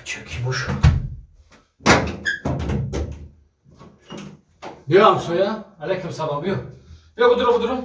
چکی باشو بیا همسویا علیکم سلام بیا بدرو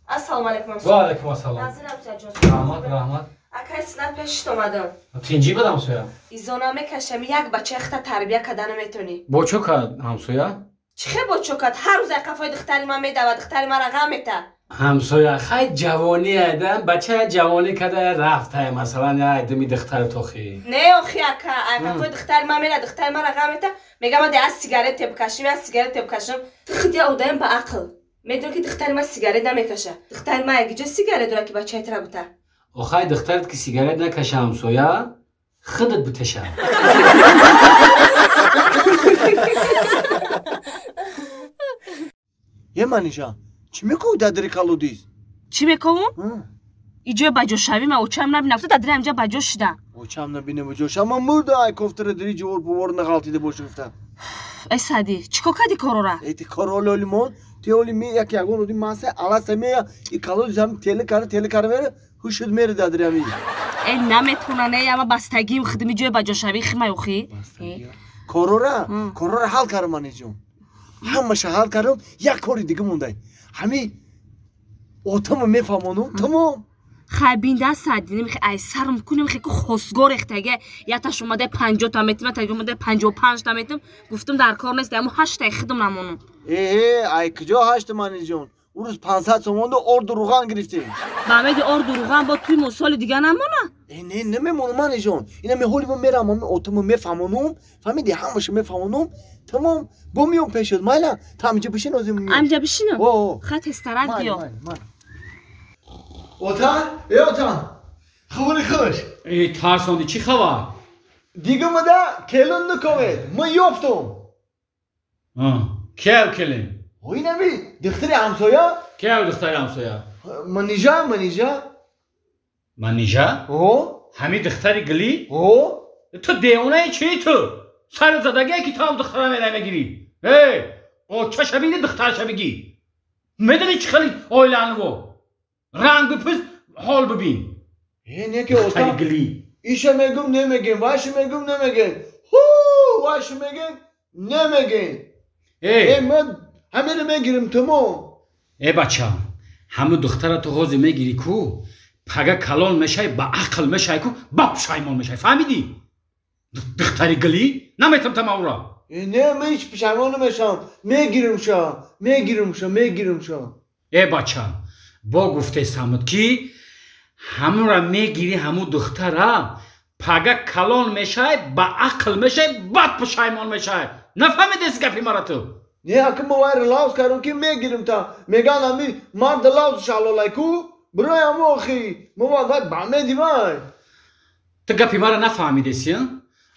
السلام علیکم و علیکم السلام نازل همسویا جان رحمت اکای سنت پیشت اومدم تینجی بدم همسویا ایزانا میکشم یک بچه اختا تربیه کردن میتونی با چو کرد همسویا چخه با چوکات هر روز کفای دختری من میده و دختری من را غم میته همسویا خیلی جوانی ایدن بچه جوانی کده رفته مثلا یا ایدمی دختر توخی نه اخی اکا کفای دختری من میده دختری من را غم میته میگم من از سیگارت بکشم از سیگارت بکشم تو خودی آدم با عقل میدونی که دختری من سیگارت نمیکشه دختری من اگه جو سیگارت داره که بچه تر بوده آخه دخترت که سیگارت نکشه همسویا خودت بتشه یه منیشا چی میکنی دادری کالودیز؟ چی میکنم؟ اینجا باجوش شوی من اوچم نبینم تو دادری اینجا باجوش شدم اوچم نبینم باجوش اما مرده ای کفتر دری جور بوار نخالتیده باشه گفتم ای سادی چیکو کردی کارو را؟ ای تی کارو لیمون تی اولی می یک یگون رو دی ماسه علا سمیه ای کالودیز هم تله کاره میره هوشد میره دادری همی ای نمیتونه نه اما بستگیم خدمی جوی باجوش شوی خیمه اوخی کارو را حال کردم منیجون همش حال کردم یک کاری دیگه مونده همی اوتامو میفهمونم تمام خبینده سادی نمیخی ای سرم کنم خیلی که خسگور اختگه یا تاش اومده 50 تا میتیم تا اومده 55 تا میتیم گفتم در کار نیست اما 8 تا خدم نمونم ای کجا 8 منیجون اون روز 500 تومان دو اور دروغان گرفتیم با میگه اور دروغان با توی مسال دیگه نمونه نه نمیمونم منیجون اینا می هولی میرم اوتامو میفهمونم فهمیدی همش میفهمونم تمام بومیون پیشد مالا تا همینجا بشین ازم همینجا بشینم خط استراحت بیا اوتان خبری خوش ای ترساندی چی خبر؟ دیگه مده کلون نکوید ما یافتم کیو کلین؟ هوی نمی دختری همسایا کیو دختری همسایا؟ منیجا؟ همی دختری گلی؟ تو دیونه چی تو؟ سر زدگی که تو دختره میره میگیری او چه شبیه دختر شبیگی میدونی چه خیلی آیلانو رنگ بپز حال ببین نه که اوتان گلی ایشه میگم نمیگم واش میگم نمیگم واش میگم نمیگم من همه رو میگیرم تمام بچه همه دختره تو حوزه میگیری کو پگه کلان میشه با عقل میشه کو با پشایمان میشه فهمیدی؟ دختری گلی نمیتم تماورا نه من هیچ پشایمان نمیشم میگیرم شا بچه با گفته سامد کی همون را میگیری همون دختره پگه کلان میشه با عقل میشه بعد پشایمان میشه نفهمیدی از گفی مرا تو نه اکم مویر لاوز کردم که میگیرم تا میگن همی مرد لاوز شالالای کو برای همو اخی مواد بعمدی مای تو گفی مرا نفهمیدی سی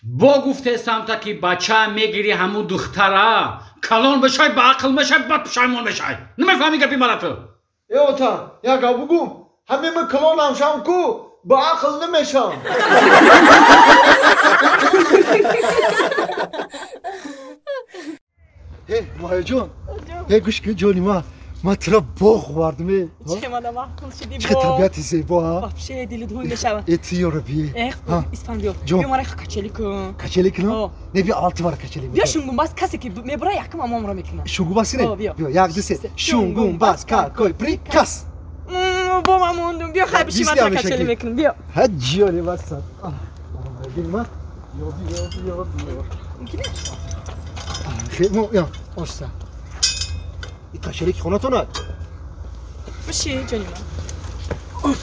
با گفته سامتا که بچه میگیری همون دختره کلان بشه با عقل میشه بعد پشایمان میشه نمیفهمی گفی مرا تو اوتان یا بگم همه من کلان همشم کو با عقل نمیشم ماهی جون گوش که جونی ما ترا باغ واردم چه مالا محکوم شدی چه طبیعتی زیبا بابشه دل دوی میشم ایتی رو بی اسفندیو بیا مرا کچلی کن کچلی کنم نبی آلت بار کچلی بیا شونگون باز کسی که میبره یکم امام را میکنه شونگون باز نه بیا یک دسته شونگون باز کاکوی پری کاس با ما موندم بیا خیلی من تا کچلی میکنم بیا هجیانی واسه بگیم یا خیلی یا اوستا این کچلی که خونه تو نه بشی جانی من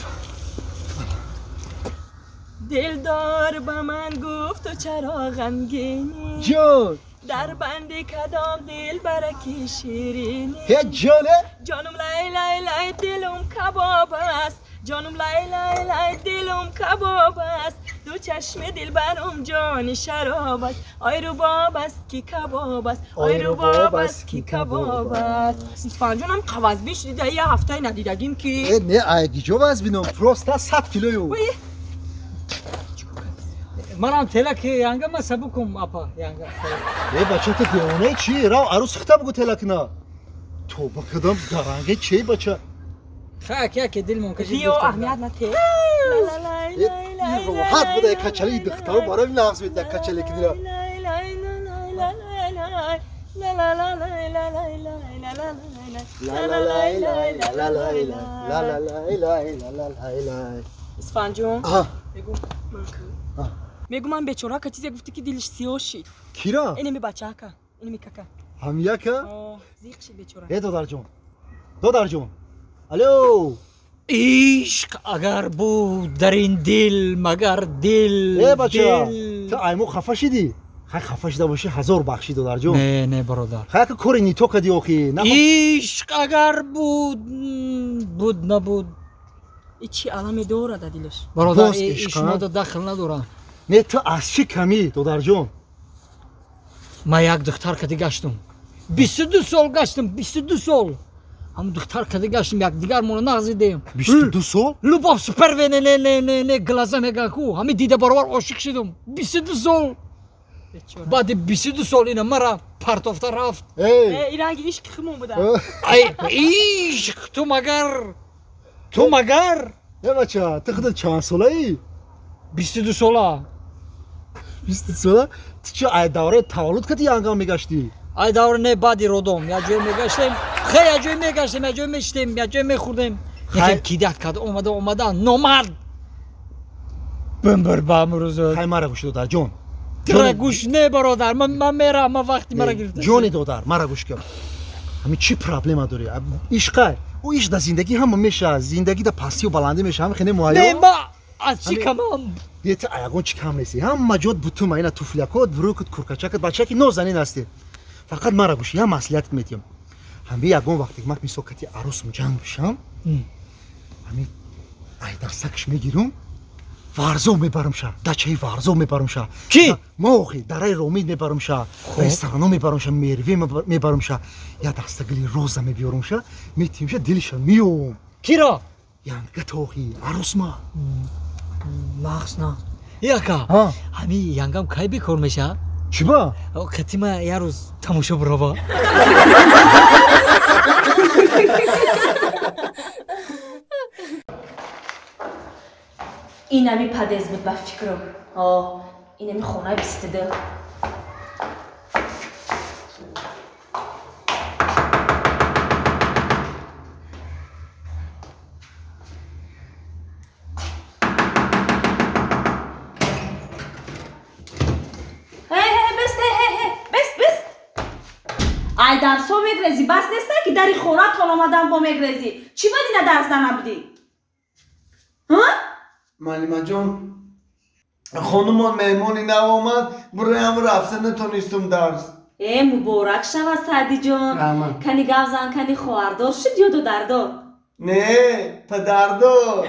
دلدار با من گفت تو چرا غمگینی جان در بندی کدام دل برکی شیرینی جانه جانم لای لای لای دلم کباب است جانم لای لای لای دلم کباب است دو چشم دل برم جان شراب است آی رو باب است کی کباب است آی رو باب است کی کباب است اسفان جونم قواز بیش دیده یه هفته ندیدگیم کی نه ایگی جو باز بینم پروستا 100 کیلو منم تلک یانگا ما سبکم اپا یانگا بچه تو دیونه چی راو عروس خطا بگو تلک نه تو با کدام درنگه چی بچه خاک یا که دل ممکن دیو اهمیت نته لا لا لا راحت بوده کچلی دخترو برای نقص بده کچلی که دیرا اسفند جون بگو میگو من بیچاره که چیزی گفتی که دلش سیاه شد کیرا اینمی بچه که اینمی ککا هم یکا زیق شد بیچاره ای دودر جون الو عشق اگر بود در این دل مگر دل ای بچه تو ایمو خفه شدی خفه شده باشی 1000 بخشی دودر جون نه برادر خیلی که کاری نیتو کدی اوخی عشق اگر بود نبود چی علامه دوره در دلش برادر عشق ما دخل نداره نه تو از چی کمی دودر جون من یک دختر که گشتم 22 سال گشتم 22 سال هم دختر که گشتم یک دیگر مون نغزیدیم 22 سال لوباف سوپر و نه گلازه میگاکو همین دیده برابر عاشق شدم 22 سال بعد 22 سال اینا مرا پرتافته رفت ایران عشق خمون بوده عشق تو مگر ای بچه تو خودت چند ساله ای 22 ساله 22 ساله تو چه ای دوره تولد کتی انجام میگشتی ای دوره نه بعدی رودم یا جای میگشتیم خیلی یا جای میگشتیم یا جای میشتیم یا جای میخوردیم یکی کیدت کرد اومده نامرد بمبر با امروز خیلی مرا گوش دودر جون ترا گوش نه برادر من میرم من وقتی مرا گرفته جون دودر مرا گوش کن همین چی پرابلم داری عشق او عشق در زندگی هم میشه زندگی در پستی و بلندی میشه هم خیلی مهیا نه ما از چی کمم دیت ایگون چی کم نیستی هم مجود بوتو ما اینا توفلیکات وروکت کورکچکت بچه که نازنین هستی فقط مرا گوش یا مسئولیت میتیم همین یگون وقتی من میسوکتی عروسم جنگ بشم همین ای در سکش میگیرم ورزو میبرم شه دچه ورزو میبرم شه کی موخی درای رومید میبرم شه رستورانو میبرم شه میروی میبرم شه یا دستگلی روزه میبیارم شه میتیم شه دلش میوم کی را یانگه توخی عروس ما ماخس نه یاکا همین یانگم کی بیکار میشه چی با کتی ما یه روز تماشا برو این همی پدیز بود با فکرم این همی خونه بستده ای درس ها میگرزی بس نیسته که داری خونه تان آمدن با میگرزی چی باید اینا درس نبودی؟ معلمه جان خانمان مهمانی نوامد برای هم رفته نتونستم درس مبارک شود سعدی جان کنی گوزن کنی خواهردار شد یا دردار نه پدردار